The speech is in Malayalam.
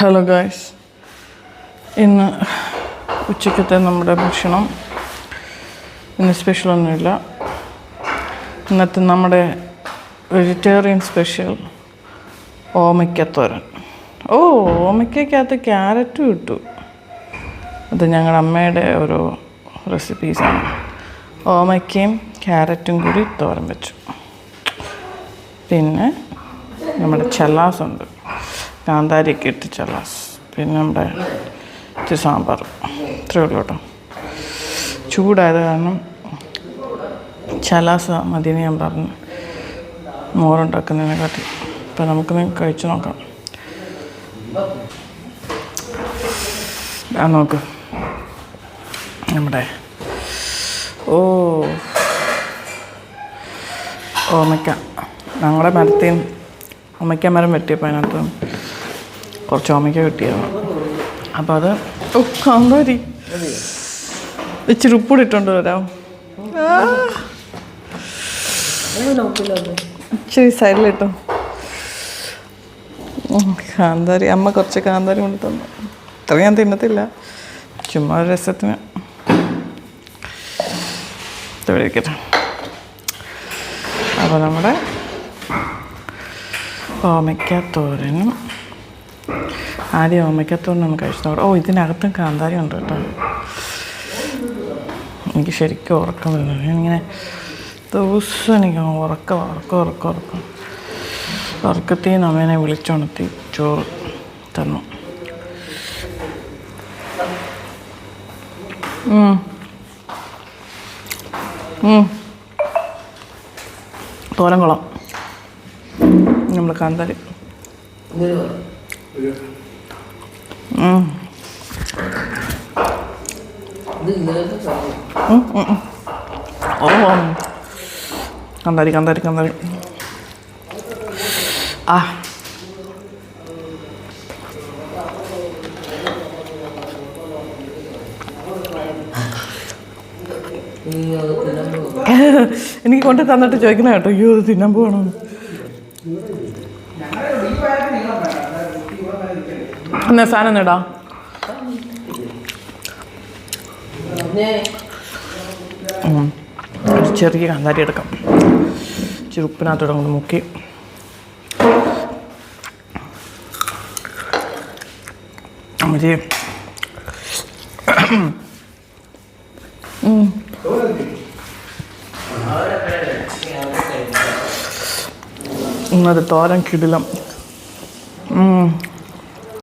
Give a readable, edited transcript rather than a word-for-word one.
ഹലോ ഗായ്സ്, ഇന്ന് ഉച്ചക്കത്തെ നമ്മുടെ ഭക്ഷണം ഇന്ന് സ്പെഷ്യലൊന്നുമില്ല. ഇന്നത്തെ നമ്മുടെ വെജിറ്റേറിയൻ സ്പെഷ്യൽ ഓമയ്ക്കത്തോരൻ. ഓമയ്ക്കകത്ത് ക്യാരറ്റും ഇട്ടു. അത് ഞങ്ങളുടെ അമ്മയുടെ ഓരോ റെസിപ്പീസാണ്. ഓമയ്ക്കയും ക്യാരറ്റും കൂടി തോരൻ വെച്ചു. പിന്നെ നമ്മുടെ ചല്ലാസുണ്ട്, കാന്താരിയൊക്കെ ഇട്ട് ചല്ലാസ്. പിന്നെ നമ്മുടെ ഇച്ചിരി സാമ്പാർ. ഇത്രയേ ഉള്ളൂ കേട്ടോ. ചൂടായത് കാരണം ചല്ലാസ് മതിയെന്ന് ഞാൻ പറഞ്ഞു, മോരുണ്ടാക്കുന്നതിനെക്കാട്ടി. ഇപ്പം നമുക്കൊന്ന് കഴിച്ചു നോക്കാം. നോക്ക് നമ്മുടെ ഓമയ്ക്ക. ഞങ്ങളുടെ മരത്തിൽ ഓമയ്ക്ക മരം വെട്ടിയപ്പോൾ അതിനകത്ത് കുറച്ച് ഓമയ്ക്ക കിട്ടിയതാണ്. അപ്പോൾ അത് കാന്താരി ഇച്ചിരി ഉപ്പൂടി ഇട്ടുകൊണ്ട് വരാം. ഇച്ചിരി സൈഡിലിട്ടോ. കാന്താരി അമ്മ കുറച്ച് കാന്താരി കൊണ്ട് തന്നു. ഇത്ര ഞാൻ തിന്നത്തില്ല, ചുമ്മാ ഒരു രസത്തിന്. ഇവിടെ ഇരിക്കട്ടെ. അപ്പോൾ നമ്മുടെ ഓമയ്ക്കത്തോരനും ആദ്യം ഓമയ്ക്കത്തോരൻ നമുക്ക് കഴിച്ചു നോക്കാം. ഇതിനകത്തും കാന്താരി ഉണ്ട് കേട്ടോ. എനിക്ക് ശരിക്കും ഉറക്കം വരുന്നു. ഞാനിങ്ങനെ ദിവസം എനിക്ക് ഉറക്കത്തിൽ നിന്ന് അമ്മേനെ വിളിച്ചുണർത്തി ചോറ് തന്നു. തോരൻ കുളം നമ്മൾ കാന്താരി. കാന്താരി കാന്താരി കാന്താരി എനിക്ക് കൊണ്ട് തന്നിട്ട് ചോദിക്കണ കേട്ടോ, അയ്യോ അത് തിന്നാൻ പോകണമെന്ന്. എന്നാ സാധനം നേടാ. ഒരു ചെറിയ കാന്താരി എടുക്കാം. ഇച്ചിരി ഉപ്പിനകത്തോടെ കൊണ്ട് മുക്കി മതി. ഇന്നത് തോരൻ കിടിലം.